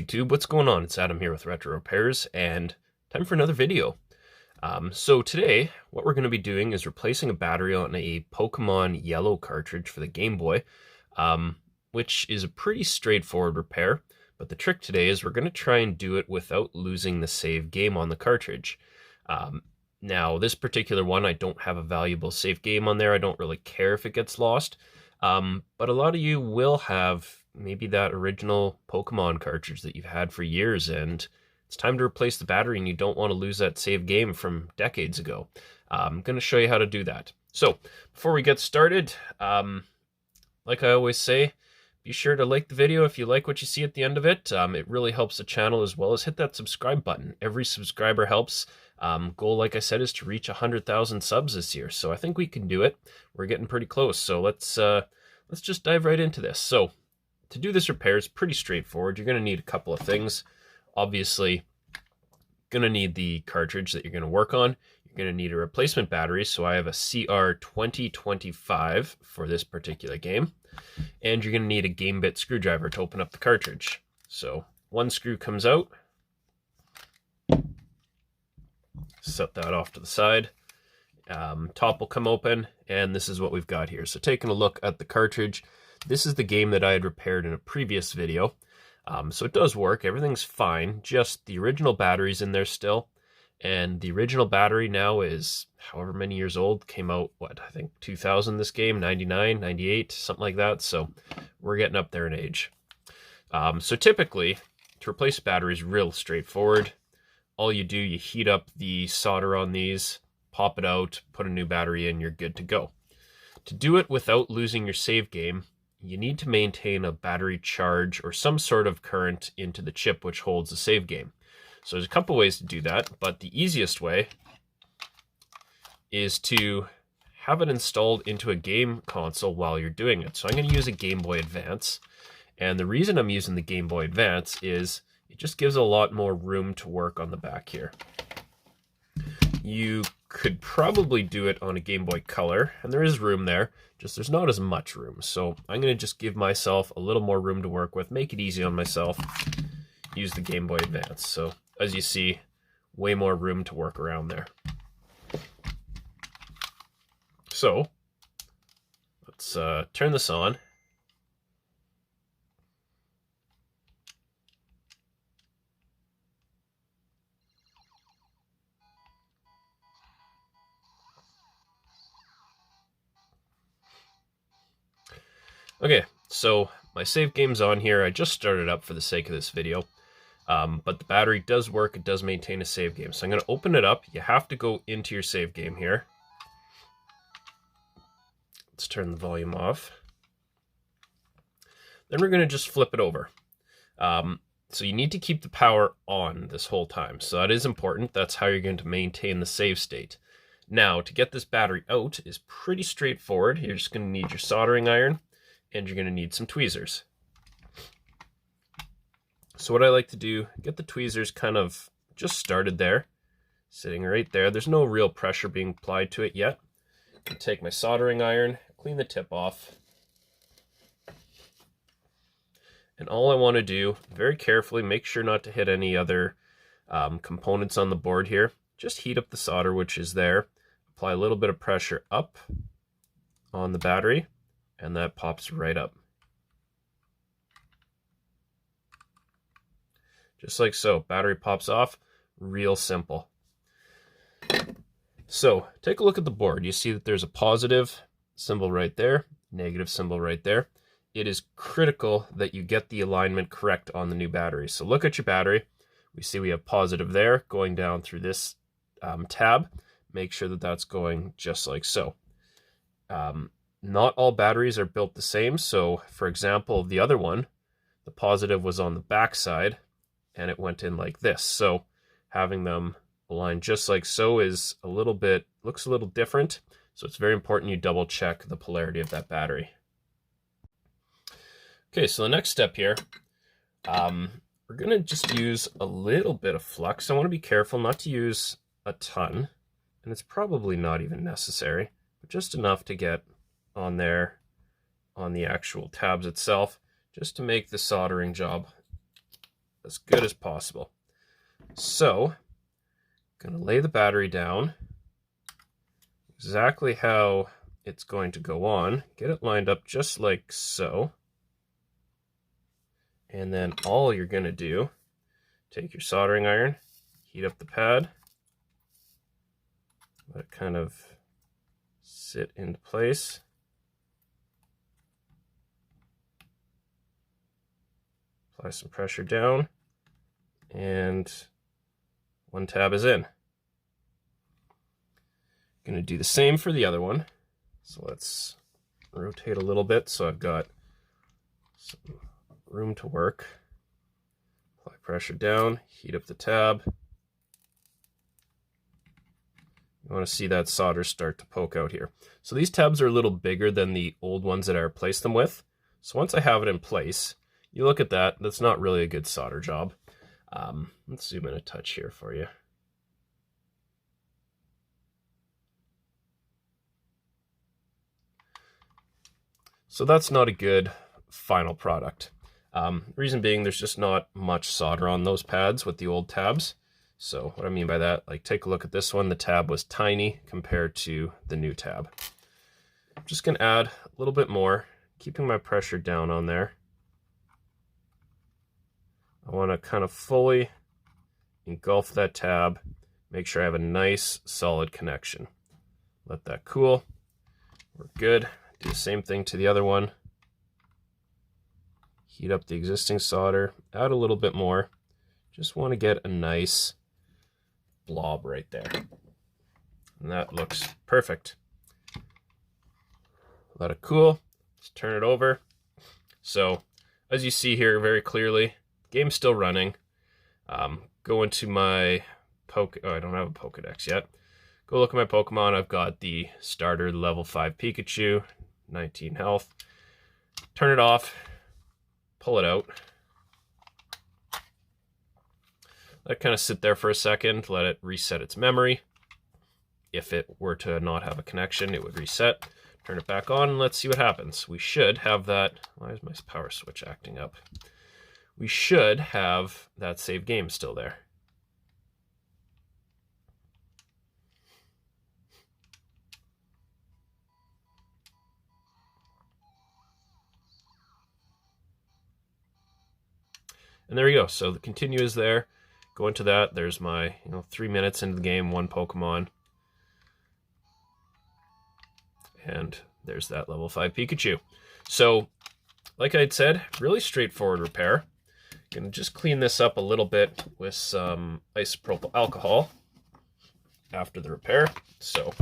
YouTube, what's going on? It's Adam here with Retro Repairs, and time for another video. So today, what we're going to be doing is replacing a battery on a Pokemon Yellow cartridge for the Game Boy, which is a pretty straightforward repair, but the trick today is we're going to try and do it without losing the save game on the cartridge. Now, this particular one, I don't have a valuable save game on there. I don't really care if it gets lost, but a lot of you will have maybe that original Pokemon cartridge that you've had for years, and it's time to replace the battery and you don't want to lose that save game from decades ago. I'm going to show you how to do that. So before we get started, like I always say, be sure to like the video if you like what you see at the end of it. It really helps the channel, as well as hit that subscribe button. Every subscriber helps. Goal, like I said, is to reach 100,000 subs this year, so I think we can do it. We're getting pretty close, so let's just dive right into this. So to do this repair is pretty straightforward. You're going to need a couple of things. Obviously, going to need the cartridge that you're going to work on. You're going to need a replacement battery, so I have a CR2025 for this particular game. And you're going to need a gamebit screwdriver to open up the cartridge. So one screw comes out. Set that off to the side. Top will come open, and this is what we've got here. So taking a look at the cartridge, this is the game that I had repaired in a previous video. So it does work, everything's fine, just the original battery's in there still. And the original battery now is however many years old, came out, what, I think 2000 this game, 99, 98, something like that. So we're getting up there in age. So typically, to replace a battery is real straightforward. All you do, you heat up the solder on these, pop it out, put a new battery in, you're good to go. To do it without losing your save game, you need to maintain a battery charge or some sort of current into the chip which holds the save game. So there's a couple ways to do that, but the easiest way is to have it installed into a game console while you're doing it. So I'm going to use a Game Boy Advance, and the reason I'm using the Game Boy Advance is it just gives a lot more room to work on the back here. You could probably do it on a Game Boy Color, and there is room there, just there's not as much room. So I'm going to just give myself a little more room to work with, make it easy on myself, use the Game Boy Advance. So as you see, way more room to work around there. So let's turn this on. Okay, so my save game's on here. I just started up for the sake of this video, but the battery does work. It does maintain a save game. So I'm going to open it up. You have to go into your save game here. Let's turn the volume off. Then we're going to just flip it over. So you need to keep the power on this whole time. So that is important. That's how you're going to maintain the save state. Now, to get this battery out is pretty straightforward. You're just going to need your soldering iron, and you're going to need some tweezers. So what I like to do, get the tweezers kind of just started there, sitting right there. There's no real pressure being applied to it yet. I take my soldering iron, clean the tip off. And all I want to do, very carefully, make sure not to hit any other components on the board here. Just heat up the solder, which is there. Apply a little bit of pressure up on the battery, and that pops right up. Just like so, battery pops off, real simple. So take a look at the board. You see that there's a positive symbol right there, negative symbol right there. It is critical that you get the alignment correct on the new battery. So look at your battery. We see we have positive there going down through this tab. Make sure that that's going just like so. Not all batteries are built the same. So for example, the other one, the positive was on the back side and it went in like this. So having them aligned just like so is a little bit, looks a little different. So it's very important you double check the polarity of that battery. Okay, so the next step here, we're going to just use a little bit of flux. I want to be careful not to use a ton, and it's probably not even necessary, but just enough to get on there on the actual tabs itself, just to make the soldering job as good as possible. So, I'm going to lay the battery down exactly how it's going to go on. Get it lined up just like so. And then all you're going to do, take your soldering iron, heat up the pad, let it kind of sit into place. Apply some pressure down, and one tab is in. Going to do the same for the other one. So let's rotate a little bit so I've got some room to work. Apply pressure down, heat up the tab. You want to see that solder start to poke out here. So these tabs are a little bigger than the old ones that I replaced them with. So once I have it in place, you look at that, that's not really a good solder job. Let's zoom in a touch here for you. So that's not a good final product. Reason being, there's just not much solder on those pads with the old tabs. So what I mean by that, like take a look at this one, the tab was tiny compared to the new tab. I'm just gonna add a little bit more, keeping my pressure down on there. I wanna kind of fully engulf that tab, make sure I have a nice solid connection. Let that cool, we're good. Do the same thing to the other one. Heat up the existing solder, add a little bit more. Just want to get a nice blob right there. And that looks perfect. Let it cool, let's turn it over. So as you see here very clearly, the game's still running. Go into my I don't have a Pokedex yet. Go look at my Pokemon. I've got the starter level 5 Pikachu, 19 health. Turn it off, pull it out. Let it kind of sit there for a second, let it reset its memory. If it were to not have a connection, it would reset. Turn it back on and let's see what happens. We should have that. Why is my power switch acting up? We should have that save game still there. And there we go. So the continue is there. Go into that. There's my 3 minutes into the game, one Pokemon. And there's that level 5 Pikachu. So, like I'd said, really straightforward repair. Gonna just clean this up a little bit with some isopropyl alcohol after the repair. So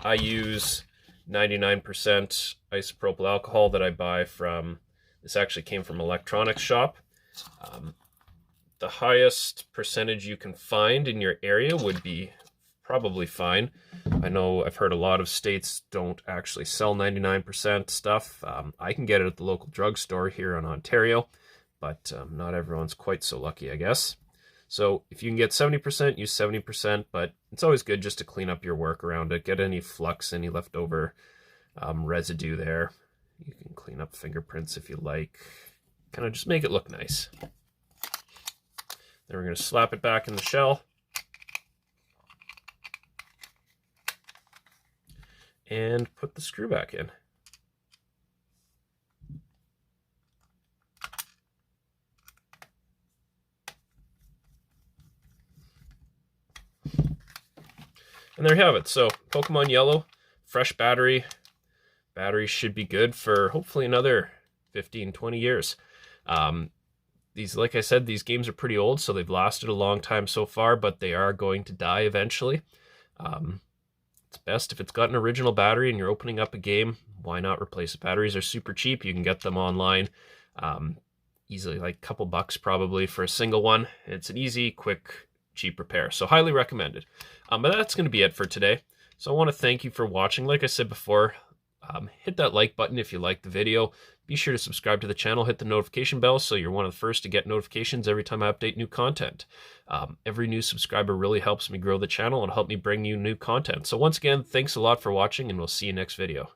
I use 99% isopropyl alcohol that I buy from, this actually came from an electronics shop. The highest percentage you can find in your area would be probably fine. I know I've heard a lot of states don't actually sell 99% stuff. I can get it at the local drugstore here in Ontario, but not everyone's quite so lucky, I guess. So if you can get 70%, use 70%, but it's always good just to clean up your work around it, get any flux, any leftover residue there. You can clean up fingerprints if you like. Kind of just make it look nice. Then we're going to slap it back in the shell. And put the screw back in. And there you have it. So Pokemon Yellow, fresh battery. Battery should be good for hopefully another 15, 20 years. These, like I said, these games are pretty old, so they've lasted a long time so far, but they are going to die eventually. It's best if it's got an original battery and you're opening up a game, why not replace it? Batteries are super cheap. You can get them online easily, like a couple bucks probably for a single one. It's an easy, quick, cheap repair. So highly recommended. But that's going to be it for today. So I want to thank you for watching. Like I said before, hit that like button if you liked the video. Be sure to subscribe to the channel, hit the notification bell so you're one of the first to get notifications every time I update new content. Every new subscriber really helps me grow the channel and help me bring you new content. So once again, thanks a lot for watching, and we'll see you next video.